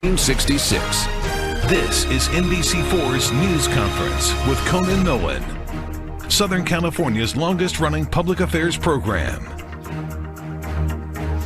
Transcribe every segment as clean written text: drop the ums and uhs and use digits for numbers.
1966. This is NBC4's News Conference with Conan Nolan, Southern California's longest-running public affairs program.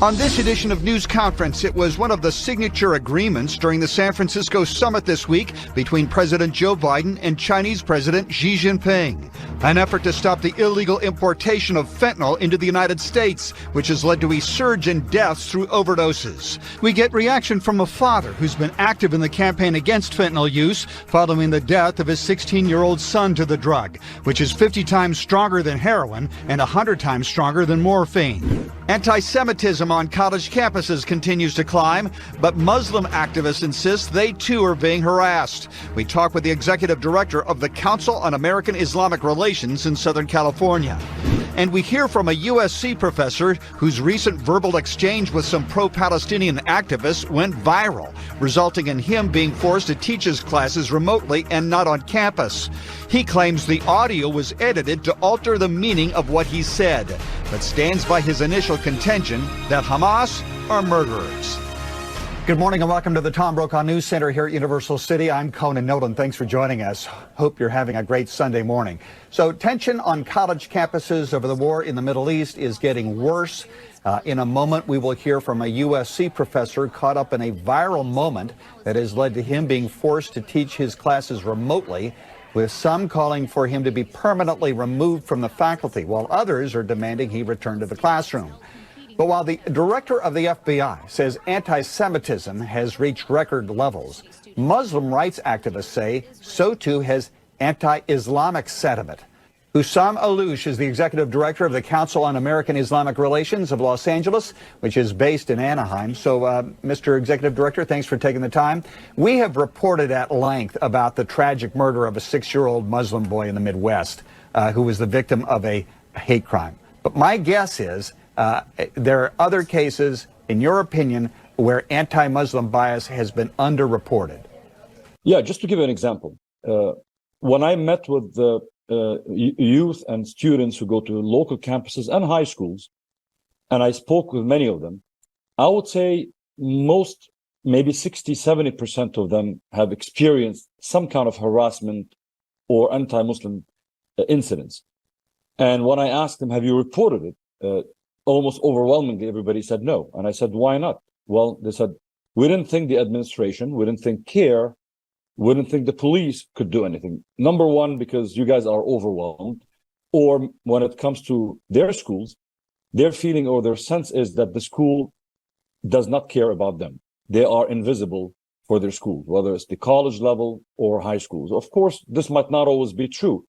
On this edition of News Conference, it was one of the signature agreements during the San Francisco summit this week between President Joe Biden and Chinese President Xi Jinping. An effort to stop the illegal importation of fentanyl into the United States, which has led to a surge in deaths through overdoses. We get reaction from a father who's been active in the campaign against fentanyl use following the death of his 16-year-old son to the drug, which is 50 times stronger than heroin and 100 times stronger than morphine. Anti-Semitism on college campuses continues to climb, but Muslim activists insist they too are being harassed. We talk with the executive director of the Council on American Islamic Relations in Southern California. And we hear from a USC professor whose recent verbal exchange with some pro-Palestinian activists went viral, resulting in him being forced to teach his classes remotely and not on campus. He claims the audio was edited to alter the meaning of what he said, but stands by his initial contention that Hamas are murderers. Good morning and welcome to the Tom Brokaw News Center here at Universal City. I'm Conan Nolan. Thanks for joining us. Hope you're having a great Sunday morning. So tension on college campuses over the war in the Middle East is getting worse. In a moment, we will hear from a USC professor caught up in a viral moment that has led to him being forced to teach his classes remotely, with some calling for him to be permanently removed from the faculty, while others are demanding he return to the classroom. But while the director of the FBI says anti-Semitism has reached record levels, Muslim rights activists say so too has anti-Islamic sentiment. Hussam Alouche is the executive director of the Council on American Islamic Relations of Los Angeles, which is based in Anaheim. So, Mr. Executive Director, thanks for taking the time. We have reported at length about the tragic murder of a 6-year-old Muslim boy in the Midwest who was the victim of a hate crime. But my guess is there are other cases, in your opinion, where anti-Muslim bias has been underreported. Yeah, just to give you an example, when I met with the youth and students who go to local campuses and high schools, and I spoke with many of them, I would say most, maybe 60-70% of them have experienced some kind of harassment or anti-Muslim incidents. And when I asked them, have you reported it? Almost overwhelmingly, everybody said no. And I said, why not? Well, they said, we didn't think the administration, we didn't think CARE, we didn't think the police could do anything. Number one, because you guys are overwhelmed. Or when it comes to their schools, their feeling or their sense is that the school does not care about them. They are invisible for their school, whether it's the college level or high schools. Of course, this might not always be true.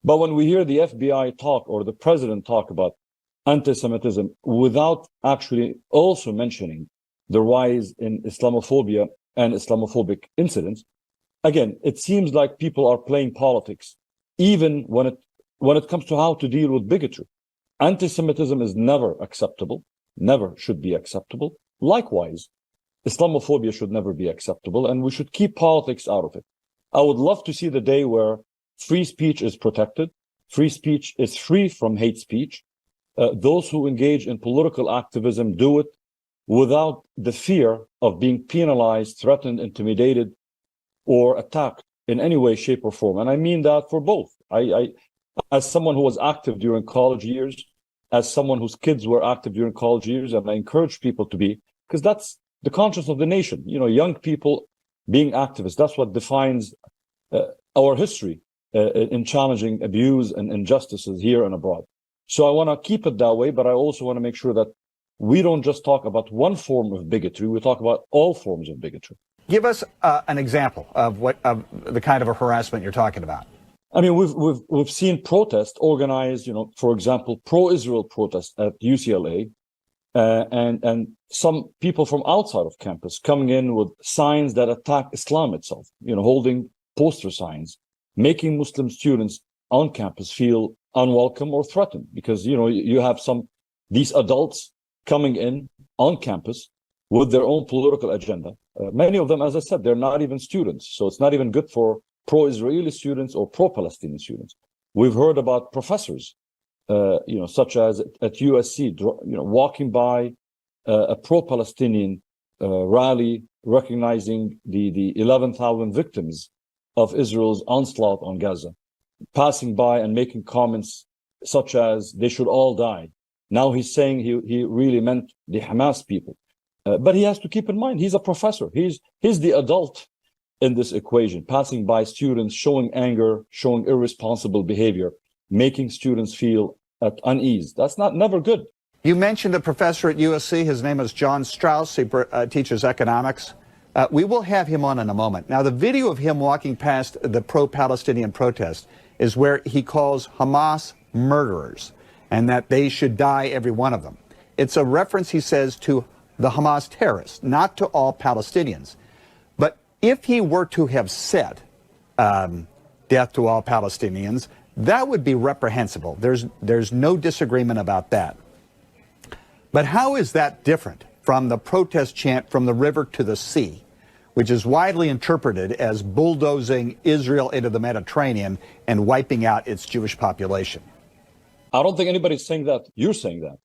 But when we hear the FBI talk or the president talk about anti-Semitism without actually also mentioning the rise in Islamophobia and Islamophobic incidents, again, it seems like people are playing politics, even when it comes to how to deal with bigotry. Anti-Semitism is never acceptable, never should be acceptable. Likewise, Islamophobia should never be acceptable, and we should keep politics out of it. I would love to see the day where free speech is protected, free speech is free from hate speech. Those who engage in political activism do it without the fear of being penalized, threatened, intimidated, or attacked in any way, shape, or form. And I mean that for both. I as someone who was active during college years, as someone whose kids were active during college years, and I encourage people to be, because that's the conscience of the nation. You know, young people being activists, that's what defines our history in challenging abuse and injustices here and abroad. So I want to keep it that way, but I also want to make sure that we don't just talk about one form of bigotry, we talk about all forms of bigotry. Give us an example of the kind of a harassment you're talking about. I mean, we've seen protests organized, you know, for example, pro-Israel protests at UCLA, and some people from outside of campus coming in with signs that attack Islam itself, you know, holding poster signs, making Muslim students on campus feel unwelcome or threatened, because, you know, you have these adults coming in on campus with their own political agenda. Many of them, as I said, they're not even students. So it's not even good for pro-Israeli students or pro-Palestinian students. We've heard about professors, such as at USC, walking by a pro-Palestinian rally recognizing the 11,000 victims of Israel's onslaught on Gaza, passing by and making comments such as they should all die. Now he's saying he really meant the Hamas people. But he has to keep in mind, he's a professor. He's the adult in this equation, passing by students, showing anger, showing irresponsible behavior, making students feel at unease. That's never good. You mentioned a professor at USC. His name is John Strauss. He teaches economics. We will have him on in a moment. Now, the video of him walking past the pro-Palestinian protest is where he calls Hamas murderers and that they should die, every one of them. It's a reference, he says, to the Hamas terrorists, not to all Palestinians. But if he were to have said death to all Palestinians, that would be reprehensible. There's no disagreement about that. But how is that different from the protest chant from the river to the sea, which is widely interpreted as bulldozing Israel into the Mediterranean and wiping out its Jewish population? I don't think anybody's saying that. You're saying that.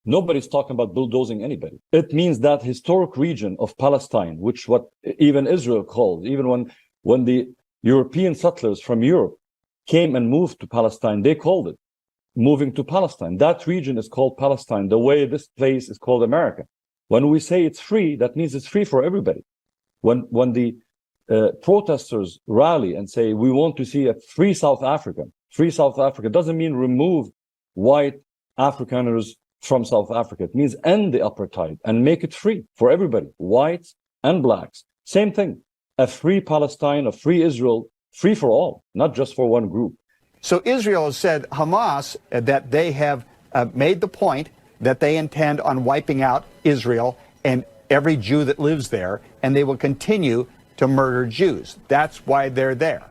Nobody's talking about bulldozing anybody. It means that historic region of Palestine, which what even Israel calls, even when the European settlers from Europe came and moved to Palestine, they called it moving to Palestine. That region is called Palestine, the way this place is called America. When we say it's free, that means it's free for everybody. When the protesters rally and say, we want to see a free South Africa doesn't mean remove white Afrikaners from South Africa. It means end the apartheid and make it free for everybody, whites and blacks. Same thing, a free Palestine, a free Israel, free for all, not just for one group. So Israel has said, Hamas, that they have made the point that they intend on wiping out Israel and every Jew that lives there, and they will continue to murder Jews. That's why they're there.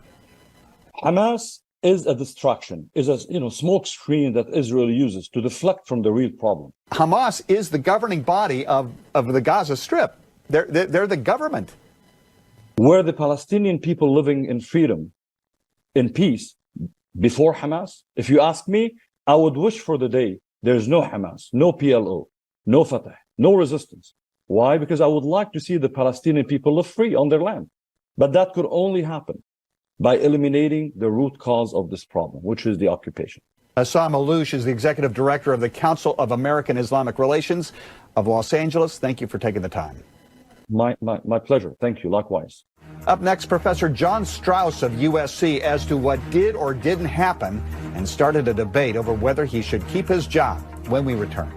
Hamas is a distraction, is a smoke screen that Israel uses to deflect from the real problem. Hamas is the governing body of the Gaza Strip. They're the government. Were the Palestinian people living in freedom, in peace, before Hamas? If you ask me, I would wish for the day there's no Hamas, no PLO, no Fatah, no resistance. Why? Because I would like to see the Palestinian people live free on their land. But that could only happen by eliminating the root cause of this problem, which is the occupation. Assam Alouche is the executive director of the Council of American Islamic Relations of Los Angeles. Thank you for taking the time. My pleasure. Thank you. Likewise. Up next, Professor John Strauss of USC as to what did or didn't happen and started a debate over whether he should keep his job when we return.